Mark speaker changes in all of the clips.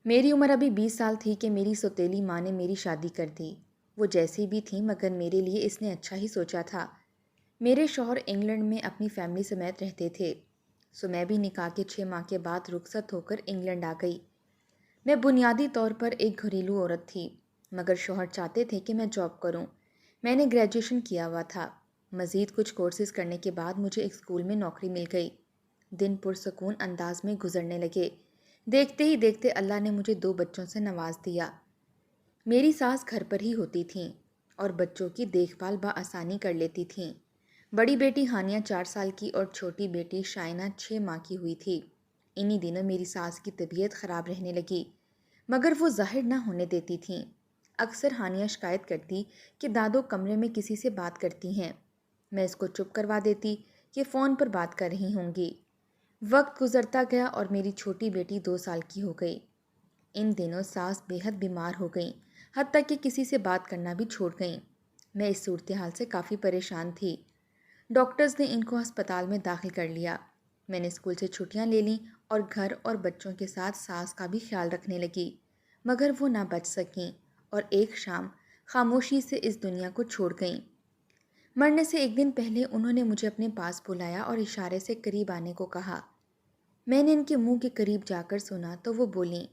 Speaker 1: میری عمر ابھی 20 سال تھی کہ میری سوتیلی ماں نے میری شادی کر دی۔ وہ جیسی بھی تھی مگر میرے لیے اس نے اچھا ہی سوچا تھا۔ میرے شوہر انگلینڈ میں اپنی فیملی سمیت رہتے تھے، سو میں بھی نکاح کے 6 ماہ کے بعد رخصت ہو کر انگلینڈ آ گئی۔ میں بنیادی طور پر ایک گھریلو عورت تھی، مگر شوہر چاہتے تھے کہ میں جاب کروں۔ میں نے گریجویشن کیا ہوا تھا۔ مزید کچھ کورسز کرنے کے بعد مجھے ایک اسکول میں نوکری مل گئی۔ دن پرسکون انداز میں گزرنے لگے۔ دیکھتے ہی دیکھتے اللہ نے مجھے 2 بچوں سے نواز دیا۔ میری ساس گھر پر ہی ہوتی تھیں اور بچوں کی دیکھ بھال بآسانی کر لیتی تھیں۔ بڑی بیٹی ہانیہ 4 سال کی اور چھوٹی بیٹی شائنہ 6 ماہ کی ہوئی تھی۔ انہی دنوں میری ساس کی طبیعت خراب رہنے لگی، مگر وہ ظاہر نہ ہونے دیتی تھیں۔ اکثر ہانیہ شکایت کرتی کہ دادو کمرے میں کسی سے بات کرتی ہیں۔ میں اس کو چپ کروا دیتی کہ فون پر بات کر رہی ہوں گی۔ وقت گزرتا گیا اور میری چھوٹی بیٹی 2 سال کی ہو گئی۔ ان دنوں ساس بے حد بیمار ہو گئیں، حتیٰ کہ کسی سے بات کرنا بھی چھوڑ گئیں۔ میں اس صورتحال سے کافی پریشان تھی۔ ڈاکٹرز نے ان کو ہسپتال میں داخل کر لیا۔ میں نے اسکول سے چھٹیاں لے لیں اور گھر اور بچوں کے ساتھ ساس کا بھی خیال رکھنے لگی، مگر وہ نہ بچ سکیں اور ایک شام خاموشی سے اس دنیا کو چھوڑ گئیں۔ مرنے سے ایک دن پہلے انہوں نے مجھے اپنے پاس بلایا اور اشارے سے قریب آنے کو کہا۔ میں نے ان کے منہ کے قریب جا کر سنا تو وہ بولیں،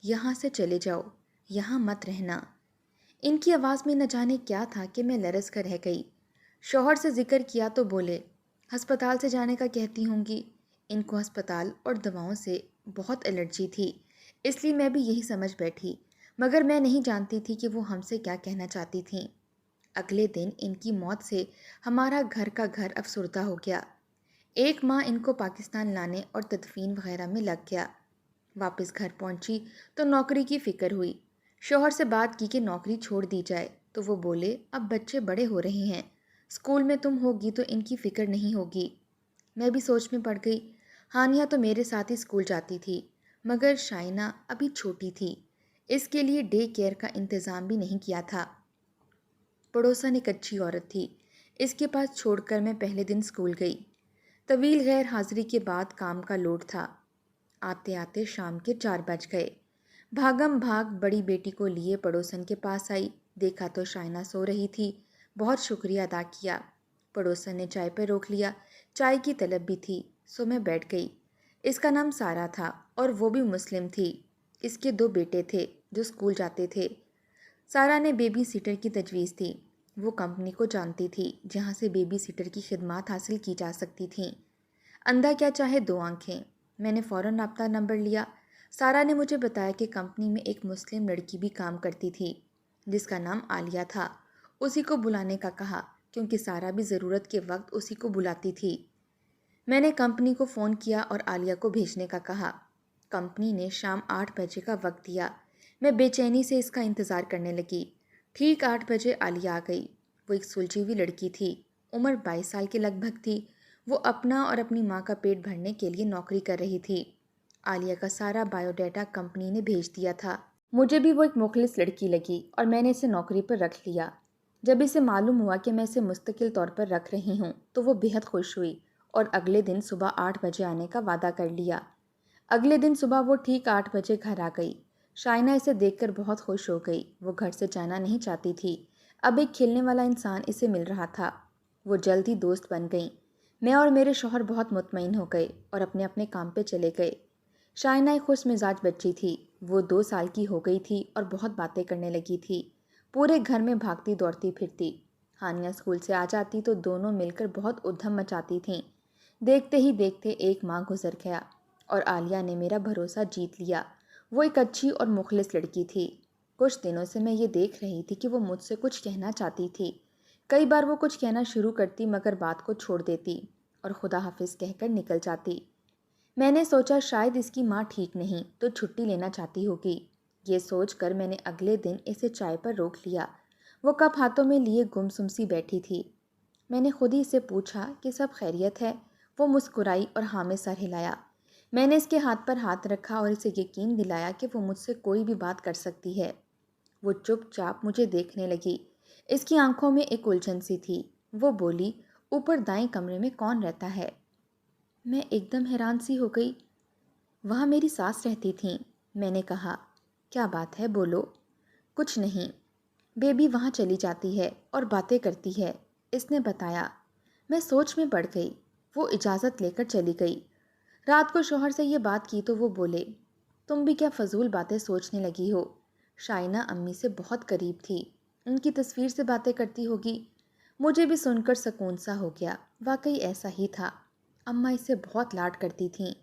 Speaker 1: یہاں سے چلے جاؤ، یہاں مت رہنا۔ ان کی آواز میں نہ جانے کیا تھا کہ میں لرز کر رہ گئی۔ شوہر سے ذکر کیا تو بولے، ہسپتال سے جانے کا کہتی ہوں گی۔ ان کو ہسپتال اور دواؤں سے بہت الرجی تھی، اس لیے میں بھی یہی سمجھ بیٹھی، مگر میں نہیں جانتی تھی کہ وہ ہم سے کیا کہنا چاہتی تھیں۔ اگلے دن ان کی موت سے ہمارا گھر کا گھر افسردہ ہو گیا۔ 1 ماہ ان کو پاکستان لانے اور تدفین وغیرہ میں لگ گیا۔ واپس گھر پہنچی تو نوکری کی فکر ہوئی۔ شوہر سے بات کی کہ نوکری چھوڑ دی جائے تو وہ بولے، اب بچے بڑے ہو رہے ہیں، اسکول میں تم ہوگی تو ان کی فکر نہیں ہوگی۔ میں بھی سوچ میں پڑ گئی۔ ہانیہ تو میرے ساتھ ہی اسکول جاتی تھی، مگر شائنہ ابھی چھوٹی تھی، اس کے لیے ڈے کیئر کا انتظام بھی نہیں کیا تھا۔ پڑوسن ایک اچھی عورت تھی، اس کے پاس چھوڑ کر میں پہلے دن اسکول گئی۔ طویل غیر حاضری کے بعد کام کا لوڈ تھا۔ آتے آتے شام کے 4 بج گئے۔ بھاگم بھاگ بڑی بیٹی کو لیے پڑوسن کے پاس آئی، دیکھا تو شائنہ سو رہی تھی۔ بہت شکریہ ادا کیا۔ پڑوسن نے چائے پہ روک لیا، چائے کی طلب بھی تھی، سو میں بیٹھ گئی۔ اس کا نام سارا تھا اور وہ بھی مسلم تھی۔ اس کے 2 بیٹے تھے جو اسکول جاتے تھے۔ سارا نے بیبی سیٹر کی تجویز دی۔ وہ کمپنی کو جانتی تھی جہاں سے بیبی سیٹر کی خدمات حاصل کی جا سکتی تھیں۔ اندھا کیا چاہے 2 آنکھیں۔ میں نے فوراً رابطہ نمبر لیا۔ سارا نے مجھے بتایا کہ کمپنی میں ایک مسلم لڑکی بھی کام کرتی تھی جس کا نام عالیہ تھا۔ اسی کو بلانے کا کہا کیونکہ سارا بھی ضرورت کے وقت اسی کو بلاتی تھی۔ میں نے کمپنی کو فون کیا اور عالیہ کو بھیجنے کا کہا۔ کمپنی نے شام 8 بجے کا وقت دیا۔ میں بے چینی سے اس کا انتظار کرنے لگی۔ ٹھیک 8 بجے عالیہ آ گئی۔ وہ ایک سلجھی ہوئی لڑکی تھی، عمر 22 سال کے لگ بھگ تھی۔ وہ اپنا اور اپنی ماں کا پیٹ بھرنے کے لیے نوکری کر رہی تھی۔ عالیہ کا سارا بایو ڈیٹا کمپنی نے بھیج دیا تھا۔ مجھے بھی وہ ایک مخلص لڑکی لگی اور میں نے اسے نوکری پر رکھ لیا۔ جب اسے معلوم ہوا کہ میں اسے مستقل طور پر رکھ رہی ہوں تو وہ بے حد خوش ہوئی اور اگلے دن صبح 8 بجے آنے کا وعدہ کر لیا۔ اگلے دن صبح وہ ٹھیک 8 بجے گھر آ گئی۔ شائنہ اسے دیکھ کر بہت خوش ہو گئی۔ وہ گھر سے جانا نہیں چاہتی تھی، اب ایک کھیلنے والا انسان اسے مل رہا تھا۔ وہ جلد ہی دوست بن گئیں۔ میں اور میرے شوہر بہت مطمئن ہو گئے اور اپنے اپنے کام پہ چلے گئے۔ شائنہ ایک خوش مزاج بچی تھی۔ وہ 2 سال کی ہو گئی تھی اور بہت باتیں کرنے لگی تھی۔ پورے گھر میں بھاگتی دوڑتی پھرتی۔ ہانیہ اسکول سے آ جاتی تو دونوں مل کر بہت ادھم مچاتی تھیں۔ دیکھتے ہی دیکھتے 1 ماہ گزر گیا اور عالیہ نے میرا بھروسہ جیت لیا۔ وہ ایک اچھی اور مخلص لڑکی تھی۔ کچھ دنوں سے میں یہ دیکھ رہی تھی کہ وہ مجھ سے کچھ کہنا چاہتی تھی۔ کئی بار وہ کچھ کہنا شروع کرتی مگر بات کو چھوڑ دیتی اور خدا حافظ کہہ کر نکل جاتی۔ میں نے سوچا شاید اس کی ماں ٹھیک نہیں تو چھٹی لینا چاہتی ہوگی۔ یہ سوچ کر میں نے اگلے دن اسے چائے پر روک لیا۔ وہ کپ ہاتھوں میں لیے گمسم سی بیٹھی تھی۔ میں نے خود ہی سے پوچھا کہ سب خیریت ہے؟ وہ مسکرائی اور ہاں میں سر ہلایا۔ میں نے اس کے ہاتھ پر ہاتھ رکھا اور اسے یقین دلایا کہ وہ مجھ سے کوئی بھی بات کر سکتی ہے۔ وہ چپ چاپ مجھے دیکھنے لگی۔ اس کی آنکھوں میں ایک الجھن سی تھی۔ وہ بولی، اوپر دائیں کمرے میں کون رہتا ہے؟ میں ایک دم حیران سی ہو گئی۔ وہاں میری ساس رہتی تھیں۔ میں نے کہا، کیا بات ہے، بولو۔ کچھ نہیں، بیبی وہاں چلی جاتی ہے اور باتیں کرتی ہے، اس نے بتایا۔ میں سوچ میں پڑ گئی۔ وہ اجازت لے کر چلی گئی۔ رات کو شوہر سے یہ بات کی تو وہ بولے، تم بھی کیا فضول باتیں سوچنے لگی ہو؟ شائنہ امی سے بہت قریب تھی، ان کی تصویر سے باتیں کرتی ہوگی۔ مجھے بھی سن کر سکون سا ہو گیا، واقعی ایسا ہی تھا۔ اماں اسے بہت لاڈ کرتی تھیں۔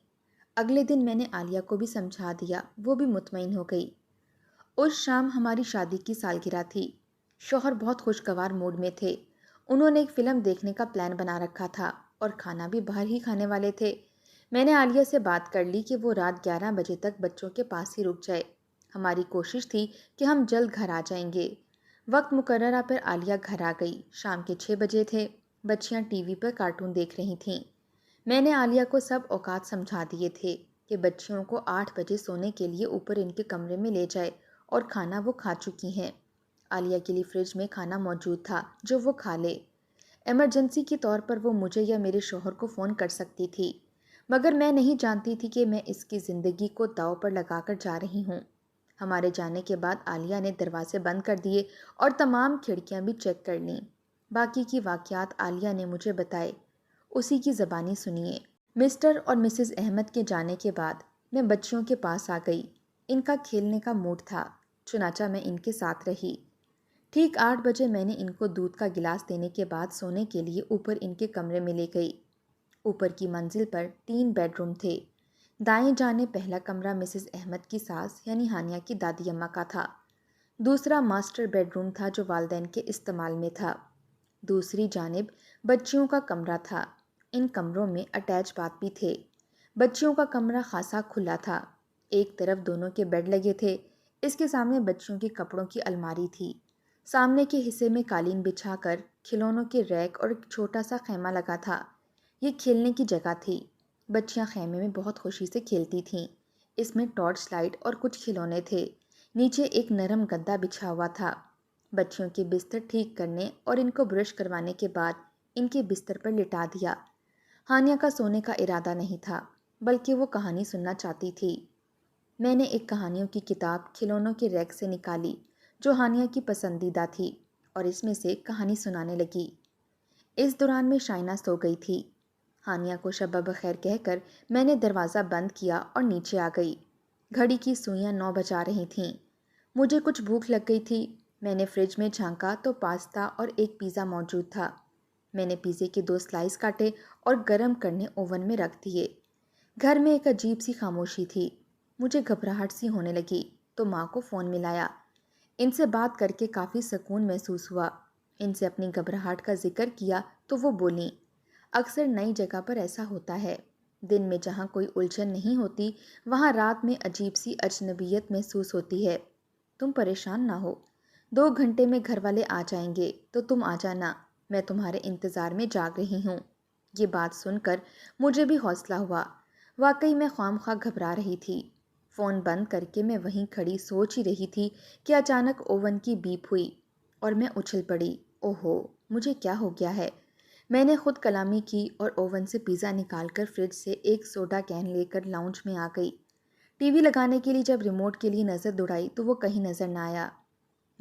Speaker 1: اگلے دن میں نے عالیہ کو بھی سمجھا دیا، وہ بھی مطمئن ہو گئی۔ اس شام ہماری شادی کی سالگرہ تھی۔ شوہر بہت خوشگوار موڈ میں تھے۔ انہوں نے ایک فلم دیکھنے کا پلان بنا رکھا تھا اور کھانا بھی باہر ہی کھانے والے تھے۔ میں نے عالیہ سے بات کر لی کہ وہ رات 11 بجے تک بچوں کے پاس ہی رک جائے۔ ہماری کوشش تھی کہ ہم جلد گھر آ جائیں گے۔ وقت مقررہ پر عالیہ گھر آ گئی۔ شام کے 6 بجے تھے۔ بچیاں ٹی وی پر کارٹون دیکھ رہی تھیں۔ میں نے عالیہ کو سب اوقات سمجھا دیے تھے کہ بچیوں کو 8 بجے سونے کے لیے اوپر ان کے کمرے میں لے جائے اور کھانا وہ کھا چکی ہیں۔ عالیہ کے لیے فریج میں کھانا موجود تھا جو وہ کھا لے۔ ایمرجنسی کے طور پر وہ مجھے یا میرے شوہر کو فون کر سکتی تھی، مگر میں نہیں جانتی تھی کہ میں اس کی زندگی کو داؤ پر لگا کر جا رہی ہوں۔ ہمارے جانے کے بعد عالیہ نے دروازے بند کر دیے اور تمام کھڑکیاں بھی چیک کر لیں۔ باقی کی واقعات عالیہ نے مجھے بتائے، اسی کی زبانی سنیے۔ مسٹر اور مسز احمد کے جانے کے بعد میں بچیوں کے پاس آ گئی۔ ان کا کھیلنے کا موڈ تھا، چنانچہ میں ان کے ساتھ رہی۔ ٹھیک 8 بجے میں نے ان کو دودھ کا گلاس دینے کے بعد سونے کے لیے اوپر ان کے کمرے میں لے گئی۔ اوپر کی منزل پر 3 بیڈ روم تھے۔ دائیں جانب پہلا کمرہ مسز احمد کی ساس یعنی ہانیہ کی دادی اماں کا تھا۔ دوسرا ماسٹر بیڈ روم تھا جو والدین کے استعمال میں تھا۔ دوسری جانب بچیوں کا کمرہ تھا۔ ان کمروں میں اٹیچ باتھ بھی تھے۔ بچیوں کا کمرہ خاصا کھلا تھا۔ ایک طرف دونوں کے بیڈ لگے تھے۔ اس کے سامنے بچیوں کے کپڑوں کی الماری تھی۔ سامنے کے حصے میں قالین بچھا کر کھلونوں کے ریک اور ایک چھوٹا سا خیمہ لگا تھا۔ یہ کھیلنے کی جگہ تھی۔ بچیاں خیمے میں بہت خوشی سے کھیلتی تھیں۔ اس میں ٹارچ لائٹ اور کچھ کھلونے تھے۔ نیچے ایک نرم گدا بچھا ہوا تھا۔ بچیوں کے بستر ٹھیک کرنے اور ان کو برش کروانے کے بعد ان کے بستر پر لٹا دیا۔ ہانیہ کا سونے کا ارادہ نہیں تھا، بلکہ وہ کہانی سننا چاہتی تھی۔ میں نے ایک کہانیوں کی کتاب کھلونوں کے ریک سے نکالی جو ہانیہ کی پسندیدہ تھی اور اس میں سے ایک کہانی سنانے لگی۔ اس دوران میں شائنہ سو گئی تھی۔ ہانیہ کو شب بخیر کہہ کر میں نے دروازہ بند کیا اور نیچے آ گئی۔ گھڑی کی سوئیاں 9 بجا رہی تھیں۔ مجھے کچھ بھوک لگ گئی تھی۔ میں نے فریج میں جھانکا تو پاستا اور ایک پیزا موجود تھا۔ میں نے پیزے کے 2 سلائس کاٹے اور گرم کرنے اوون میں رکھ دیے۔ گھر میں ایک عجیب سی خاموشی تھی۔ مجھے گھبراہٹ سی ہونے لگی تو ماں کو فون ملایا۔ ان سے بات کر کے کافی سکون محسوس ہوا۔ ان سے اپنی گھبراہٹ کا ذکر کیا تو وہ بولیں، اکثر نئی جگہ پر ایسا ہوتا ہے۔ دن میں جہاں کوئی الجھن نہیں ہوتی وہاں رات میں عجیب سی اجنبیت محسوس ہوتی ہے۔ تم پریشان نہ ہو، 2 گھنٹے میں گھر والے آ جائیں گے تو تم آ جانا، میں تمہارے انتظار میں جاگ رہی ہوں۔ یہ بات سن کر مجھے بھی حوصلہ ہوا۔ واقعی میں خواہ مخواہ گھبرا رہی تھی۔ فون بند کر کے میں وہیں کھڑی سوچ ہی رہی تھی کہ اچانک اوون کی بیپ ہوئی اور میں اچھل پڑی۔ اوہو، مجھے کیا ہو گیا ہے؟ میں نے خود کلامی کی اور اوون سے پیزا نکال کر فریج سے ایک سوڈا کین لے کر لاؤنج میں آ گئی۔ ٹی وی لگانے کے لیے جب ریموٹ کے لیے نظر دوڑائی تو وہ کہیں نظر نہ آیا۔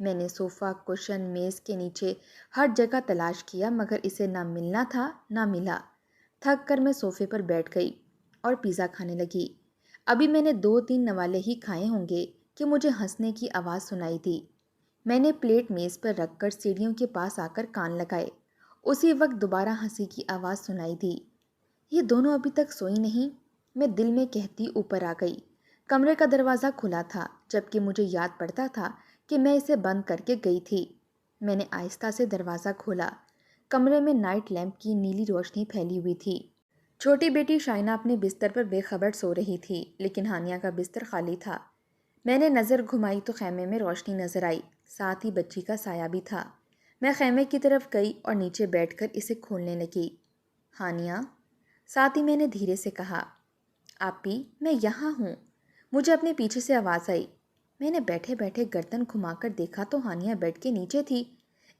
Speaker 1: میں نے صوفہ، کشن، میز کے نیچے ہر جگہ تلاش کیا مگر اسے نہ ملنا تھا نہ ملا۔ تھک کر میں صوفے پر بیٹھ گئی اور پیزا کھانے لگی۔ ابھی میں نے 2-3 نوالے ہی کھائے ہوں گے کہ مجھے ہنسنے کی آواز سنائی دی۔ میں نے پلیٹ میز پر رکھ کر سیڑھیوں کے پاس آ کر کان لگائے۔ اسی وقت دوبارہ ہنسی کی آواز سنائی دی۔ یہ دونوں ابھی تک سوئی نہیں، میں دل میں کہتی اوپر آ گئی۔ کمرے کا دروازہ کھلا تھا جبکہ مجھے یاد پڑتا تھا کہ میں اسے بند کر کے گئی تھی۔ میں نے آہستہ سے دروازہ کھولا۔ کمرے میں نائٹ لیمپ کی نیلی روشنی پھیلی ہوئی تھی۔ چھوٹی بیٹی شائنہ اپنے بستر پر بے خبر سو رہی تھی لیکن ہانیہ کا بستر خالی تھا۔ میں نے نظر گھمائی تو خیمے میں روشنی نظر آئی، ساتھ ہی بچی کا سایہ بھی تھا۔ میں خیمے کی طرف گئی اور نیچے بیٹھ کر اسے کھولنے لگی۔ ہانیہ، ساتھ ہی میں نے دھیرے سے کہا۔ آپی، میں یہاں ہوں، مجھے اپنے پیچھے سے آواز آئی۔ میں نے بیٹھے بیٹھے گردن گھما کر دیکھا تو ہانیہ بیڈ کے نیچے تھی۔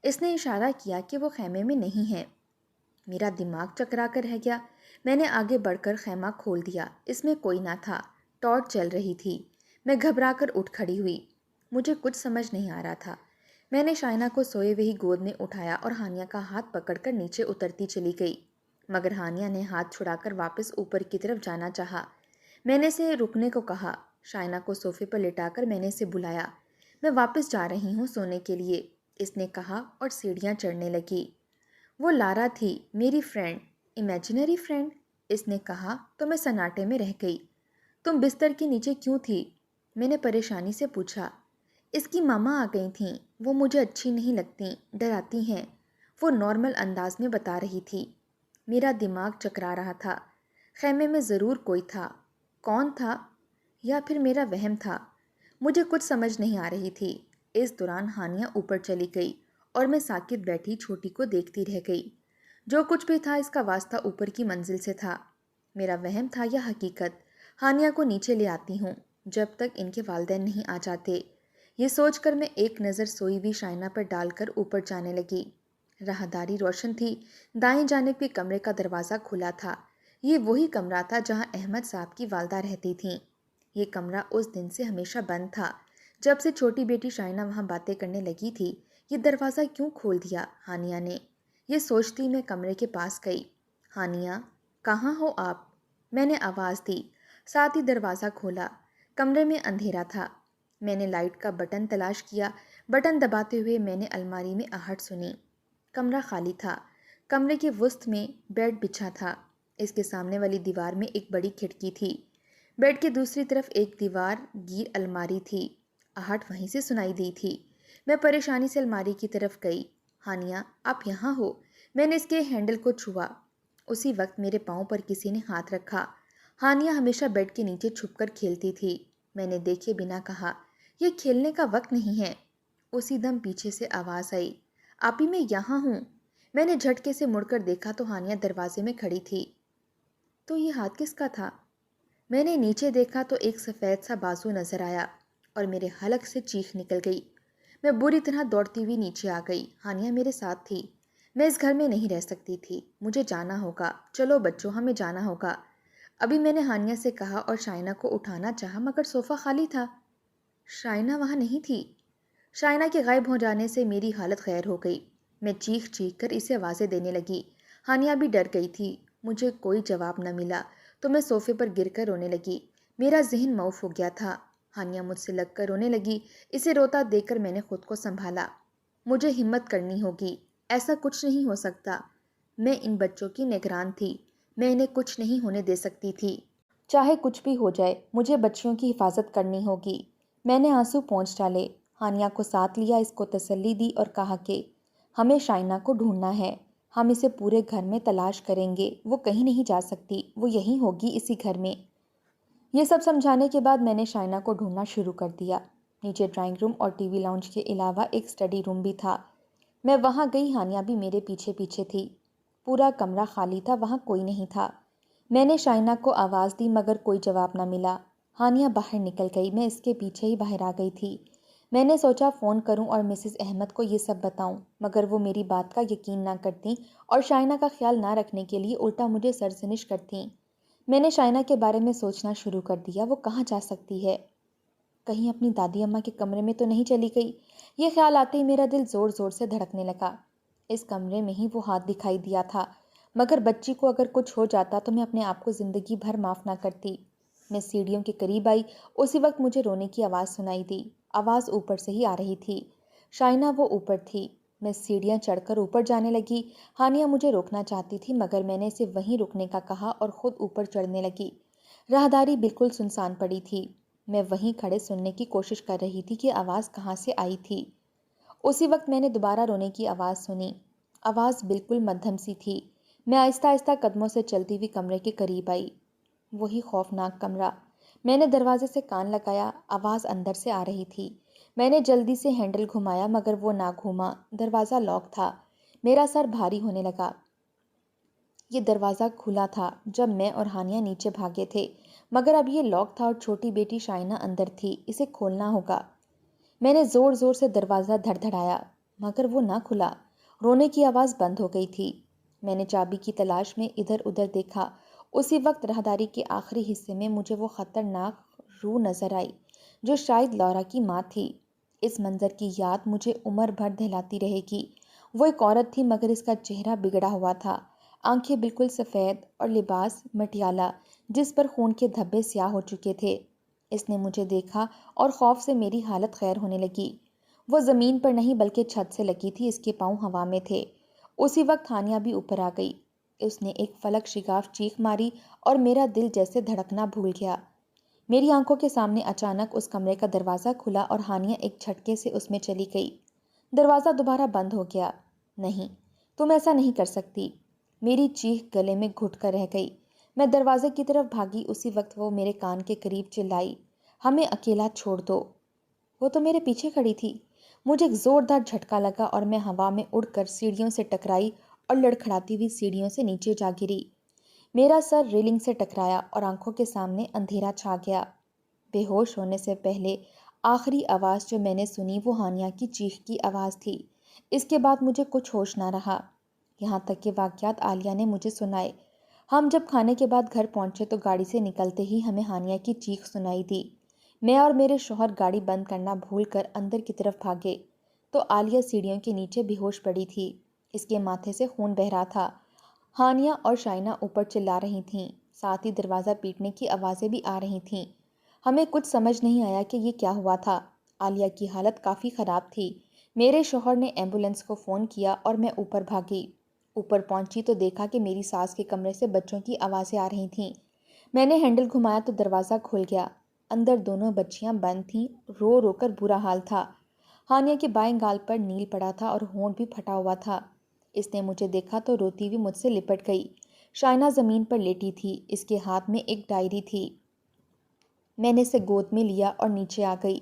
Speaker 1: اس نے اشارہ کیا کہ وہ خیمے میں نہیں ہے۔ میرا دماغ چکرا کر رہ گیا۔ میں نے آگے بڑھ کر خیمہ کھول دیا۔ اس میں کوئی نہ تھا، ٹارچ جل رہی تھی۔ میں گھبرا کر اٹھ کھڑی ہوئی۔ مجھے کچھ سمجھ نہیں آ رہا تھا۔ میں نے شائنہ کو سوئے ہوئے ہی گود میں اٹھایا اور ہانیہ کا ہاتھ پکڑ کر نیچے اترتی چلی گئی، مگر ہانیہ نے ہاتھ چھڑا کر واپس اوپر کی طرف جانا چاہا۔ میں نے اسے رکنے کو کہا۔ شائنہ کو صوفے پر لٹا کر میں نے اسے بلایا۔ میں واپس جا رہی ہوں سونے کے لیے، اس نے کہا اور سیڑھیاں چڑھنے لگی۔ وہ لارا تھی، میری فرینڈ، امیجنری فرینڈ، اس نے کہا تو میں سناٹے میں رہ گئی۔ تم بستر کے نیچے کیوں تھی؟ میں نے پریشانی سے پوچھا۔ اس کی ماما آ گئی تھیں، وہ مجھے اچھی نہیں لگتیں، ڈراتی ہیں، وہ نارمل انداز میں بتا رہی تھی۔ میرا دماغ چکرا رہا تھا۔ خیمے میں ضرور کوئی تھا۔ کون تھا؟ یا پھر میرا وہم تھا؟ مجھے کچھ سمجھ نہیں آ رہی تھی۔ اس دوران ہانیہ اوپر چلی گئی اور میں ساکت بیٹھی چھوٹی کو دیکھتی رہ گئی۔ جو کچھ بھی تھا اس کا واسطہ اوپر کی منزل سے تھا۔ میرا وہم تھا یا حقیقت؟ ہانیہ کو نیچے لے آتی ہوں جب تک ان کے والدین نہیں آ جاتے، یہ سوچ کر میں ایک نظر سوئی ہوئی شائنہ پر ڈال کر اوپر جانے لگی۔ راہداری روشن تھی۔ دائیں جانب کے کمرے کا دروازہ کھلا تھا۔ یہ وہی کمرہ تھا جہاں احمد صاحب کی والدہ رہتی تھیں۔ یہ کمرہ اس دن سے ہمیشہ بند تھا جب سے چھوٹی بیٹی شائنہ وہاں باتیں کرنے لگی تھی۔ یہ دروازہ کیوں کھول دیا ہانیہ نے؟ یہ سوچتی میں کمرے کے پاس گئی۔ ہانیہ، کہاں ہو آپ؟ میں نے آواز دی، ساتھ ہی دروازہ کھولا۔ کمرے میں اندھیرا تھا۔ میں نے لائٹ کا بٹن تلاش کیا۔ بٹن دباتے ہوئے میں نے الماری میں آہٹ سنی۔ کمرہ خالی تھا۔ کمرے کے وسط میں بیڈ بچھا تھا۔ اس کے سامنے والی دیوار میں ایک بڑی کھڑکی تھی۔ بیڈ کی دوسری طرف ایک دیوار گیر الماری تھی۔ آہٹ وہیں سے سنائی دی تھی۔ میں پریشانی سے الماری کی طرف گئی۔ ہانیہ، آپ یہاں ہو؟ میں نے اس کے ہینڈل کو چھوا۔ اسی وقت میرے پاؤں پر کسی نے ہاتھ رکھا۔ ہانیہ ہمیشہ بیڈ کے نیچے چھپ کر کھیلتی تھی۔ میں نے دیکھے بنا کہا، یہ کھیلنے کا وقت نہیں ہے۔ اسی دم پیچھے سے آواز آئی، آپی میں یہاں ہوں۔ میں نے جھٹکے سے مڑ کر دیکھا تو ہانیہ دروازے میں کھڑی تھی۔ تو یہ ہاتھ کس کا تھا؟ میں نے نیچے دیکھا تو ایک سفید سا بازو نظر آیا اور میرے حلق سے چیخ نکل گئی۔ میں بری طرح دوڑتی ہوئی نیچے آ گئی۔ ہانیہ میرے ساتھ تھی۔ میں اس گھر میں نہیں رہ سکتی تھی۔ مجھے جانا ہوگا۔ چلو بچوں، ہمیں جانا ہوگا۔ ابھی میں نے ہانیہ سے کہا اور شائنہ کو اٹھانا چاہا مگر صوفہ خالی تھا۔ شائنہ وہاں نہیں تھی۔ شائنہ کے غائب ہو جانے سے میری حالت غیر ہو گئی۔ میں چیخ چیخ کر اسے آوازیں دینے لگی۔ ہانیہ بھی ڈر گئی تھی۔ مجھے کوئی جواب نہ ملا تو میں صوفے پر گر کر رونے لگی۔ میرا ذہن معاف ہو گیا تھا۔ ہانیہ مجھ سے لگ کر رونے لگی۔ اسے روتا دیکھ کر میں نے خود کو سنبھالا۔ مجھے ہمت کرنی ہوگی، ایسا کچھ نہیں ہو سکتا۔ میں ان بچوں کی نگران تھی۔ میں انہیں کچھ نہیں ہونے دے سکتی تھی۔ چاہے کچھ بھی ہو جائے، مجھے بچیوں کی حفاظت کرنی ہوگی۔ میں نے آنسو پونچھ ڈالے، ہانیہ کو ساتھ لیا، اس کو تسلی دی اور کہا کہ ہمیں شائنہ کو ڈھونڈنا ہے۔ ہم اسے پورے گھر میں تلاش کریں گے، وہ کہیں نہیں جا سکتی، وہ یہیں ہوگی اسی گھر میں۔ یہ سب سمجھانے کے بعد میں نے شائنہ کو ڈھونڈنا شروع کر دیا۔ نیچے ڈرائنگ روم اور ٹی وی لاؤنج کے علاوہ ایک اسٹڈی روم بھی تھا۔ میں وہاں گئی، ہانیہ بھی میرے پیچھے پیچھے تھی۔ پورا کمرہ خالی تھا، وہاں کوئی نہیں تھا۔ میں نے شائنہ کو آواز دی مگر کوئی جواب نہ ملا۔ ہانیہ باہر نکل گئی، میں اس کے پیچھے ہی باہر آ گئی تھی۔ میں نے سوچا فون کروں اور مسز احمد کو یہ سب بتاؤں مگر وہ میری بات کا یقین نہ کرتیں اور شائنہ کا خیال نہ رکھنے کے لیے الٹا مجھے سرزنش کرتیں۔ میں نے شائنہ کے بارے میں سوچنا شروع کر دیا، وہ کہاں جا سکتی ہے؟ کہیں اپنی دادی اماں کے کمرے میں تو نہیں چلی گئی؟ یہ خیال آتے ہی میرا دل زور زور سے دھڑکنے لگا۔ اس کمرے میں ہی وہ ہاتھ دکھائی دیا تھا، مگر بچی کو اگر کچھ ہو جاتا تو میں اپنے آپ کو زندگی بھر معاف نہ کرتی۔ میں سیڑھیوں کے قریب آئی، اسی وقت مجھے رونے کی آواز سنائی دی۔ آواز اوپر سے ہی آ رہی تھی۔ شائنہ وہ اوپر تھی۔ میں سیڑھیاں چڑھ کر اوپر جانے لگی۔ ہانیہ مجھے روکنا چاہتی تھی مگر میں نے اسے وہیں رکنے کا کہا اور خود اوپر چڑھنے لگی۔ راہداری بالکل سنسان پڑی تھی۔ میں وہیں کھڑے سننے کی کوشش کر رہی تھی کہ آواز کہاں سے آئی تھی۔ اسی وقت میں نے دوبارہ رونے کی آواز سنی۔ آواز بالکل مدھم سی تھی۔ میں آہستہ آہستہ قدموں سے چلتی ہوئی کمرے کے قریب آئی۔ وہی خوفناک کمرہ۔ میں نے دروازے سے کان لگایا، آواز اندر سے آ رہی تھی۔ میں نے جلدی سے ہینڈل گھمایا مگر وہ نہ گھوما۔ دروازہ لاک تھا۔ میرا سر بھاری ہونے لگا۔ یہ دروازہ کھلا تھا جب میں اور ہانیہ نیچے بھاگے تھے مگر اب یہ لاک تھا اور چھوٹی بیٹی شائنہ اندر تھی، اسے کھولنا ہوگا۔ میں نے زور زور سے دروازہ دھڑدھڑایا مگر وہ نہ کھلا۔ رونے کی آواز بند ہو گئی تھی۔ میں نے چابی کی تلاش میں ادھر ادھر دیکھا۔ اسی وقت راہداری کے آخری حصے میں مجھے وہ خطرناک روح نظر آئی جو شاید لورا کی ماں تھی۔ اس منظر کی یاد مجھے عمر بھر دہلاتی رہے گی۔ وہ ایک عورت تھی مگر اس کا چہرہ بگڑا ہوا تھا، آنکھیں بالکل سفید اور لباس مٹیالہ جس پر خون کے دھبے سیاہ ہو چکے تھے۔ اس نے مجھے دیکھا اور خوف سے میری حالت خیر ہونے لگی۔ وہ زمین پر نہیں بلکہ چھت سے لگی تھی، اس کے پاؤں ہوا میں تھے۔ اسی وقت ہانیہ بھی اوپر آ گئی۔ اس نے ایک فلک شگاف چیخ ماری اور میرا دل جیسے دھڑکنا بھول گیا۔ میری آنکھوں کے سامنے اچانک اس کمرے کا دروازہ کھلا اور ہانیہ ایک جھٹکے سے اس میں چلی گئی۔ دروازہ دوبارہ بند ہو گیا۔ نہیں، تم ایسا نہیں کر سکتی۔ میری چیخ گلے میں گھٹ کر رہ گئی۔ میں دروازے کی طرف بھاگی، اسی وقت وہ میرے کان کے قریب چلائی، ہمیں اکیلا چھوڑ دو۔ وہ تو میرے پیچھے کھڑی تھی۔ مجھے ایک زوردار جھٹکا لگا اور میں ہوا میں اڑ کر سیڑھیوں سے ٹکرائی اور لڑکھڑاتی ہوئی سیڑھیوں سے نیچے جا گری۔ میرا سر ریلنگ سے ٹکرایا اور آنکھوں کے سامنے اندھیرا چھا گیا۔ بے ہوش ہونے سے پہلے آخری آواز جو میں نے سنی وہ ہانیہ کی چیخ کی آواز تھی۔ اس کے بعد مجھے کچھ ہوش نہ رہا، یہاں تک کہ واقعات عالیہ نے مجھے سنائے۔ ہم جب کھانے کے بعد گھر پہنچے تو گاڑی سے نکلتے ہی ہمیں ہانیہ کی چیخ سنائی دی۔ میں اور میرے شوہر گاڑی بند کرنا بھول کر اندر کی طرف بھاگے تو عالیہ سیڑھیوں کے نیچے بے ہوش پڑی تھی۔ اس کے ماتھے سے خون بہہ رہا تھا۔ ہانیہ اور شائنہ اوپر چلا رہی تھیں، ساتھ ہی دروازہ پیٹنے کی آوازیں بھی آ رہی تھیں۔ ہمیں کچھ سمجھ نہیں آیا کہ یہ کیا ہوا تھا۔ عالیہ کی حالت کافی خراب تھی۔ میرے شوہر نے ایمبولینس کو فون کیا اور میں اوپر بھاگی۔ اوپر پہنچی تو دیکھا کہ میری ساس کے کمرے سے بچوں کی آوازیں آ رہی تھیں۔ میں نے ہینڈل گھمایا تو دروازہ کھل گیا۔ اندر دونوں بچیاں بند تھیں، رو رو کر برا حال تھا۔ ہانیہ کے بائیں گال پر نیل پڑا تھا اور ہونٹ بھی پھٹا ہوا تھا۔ اس نے مجھے دیکھا تو روتی ہوئی مجھ سے لپٹ گئی۔ شائنہ زمین پر لیٹی تھی، اس کے ہاتھ میں ایک ڈائری تھی۔ میں نے اسے گود میں لیا اور نیچے آ گئی۔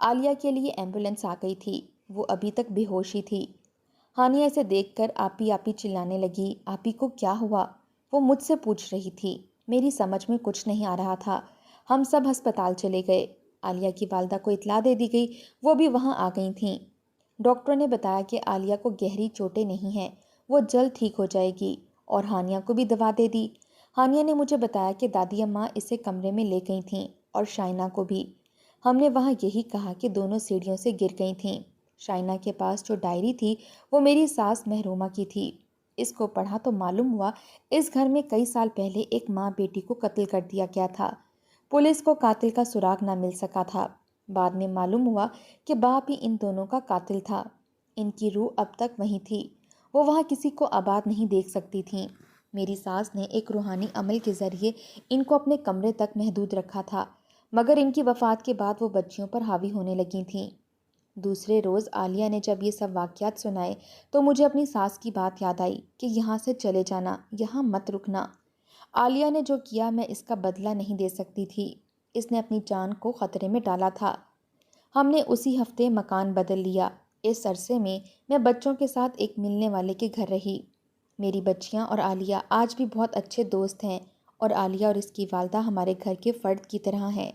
Speaker 1: عالیہ کے لیے ایمبولینس آ گئی تھی، وہ ابھی تک بے ہوش ہی تھی۔ ہانیہ اسے دیکھ کر آپی آپی چلانے لگی۔ آپی کو کیا ہوا؟ وہ مجھ سے پوچھ رہی تھی۔ میری سمجھ میں کچھ نہیں آ رہا تھا۔ ہم سب ہسپتال چلے گئے۔ عالیہ کی والدہ کو اطلاع دے دی گئی، وہ بھی وہاں آ گئی تھیں۔ ڈاکٹروں نے بتایا کہ عالیہ کو گہری چوٹیں نہیں ہیں، وہ جلد ٹھیک ہو جائے گی، اور ہانیہ کو بھی دوا دے دی۔ ہانیہ نے مجھے بتایا کہ دادی اماں اسے کمرے میں لے گئی تھیں اور شائنہ کو بھی۔ ہم نے وہاں یہی کہا کہ دونوں سیڑھیوں سے گر گئی تھیں۔ شائنہ کے پاس جو ڈائری تھی وہ میری ساس محرومہ کی تھی۔ اس کو پڑھا تو معلوم ہوا اس گھر میں کئی سال پہلے ایک ماں بیٹی کو قتل کر دیا گیا تھا۔ پولیس کو قاتل کا سراغ نہ مل سکا تھا۔ بعد میں معلوم ہوا کہ باپ ہی ان دونوں کا قاتل تھا۔ ان کی روح اب تک وہیں تھی، وہ وہاں کسی کو آباد نہیں دیکھ سکتی تھیں۔ میری ساس نے ایک روحانی عمل کے ذریعے ان کو اپنے کمرے تک محدود رکھا تھا، مگر ان کی وفات کے بعد وہ بچیوں پر حاوی ہونے لگی تھیں۔ دوسرے روز عالیہ نے جب یہ سب واقعات سنائے تو مجھے اپنی ساس کی بات یاد آئی کہ یہاں سے چلے جانا، یہاں مت رکنا۔ عالیہ نے جو کیا میں اس کا بدلہ نہیں دے سکتی تھی، اس نے اپنی جان کو خطرے میں ڈالا تھا۔ ہم نے اسی ہفتے مکان بدل لیا۔ اس عرصے میں بچوں کے ساتھ ایک ملنے والے کے گھر رہی۔ میری بچیاں اور عالیہ آج بھی بہت اچھے دوست ہیں، اور عالیہ اور اس کی والدہ ہمارے گھر کے فرد کی طرح ہیں۔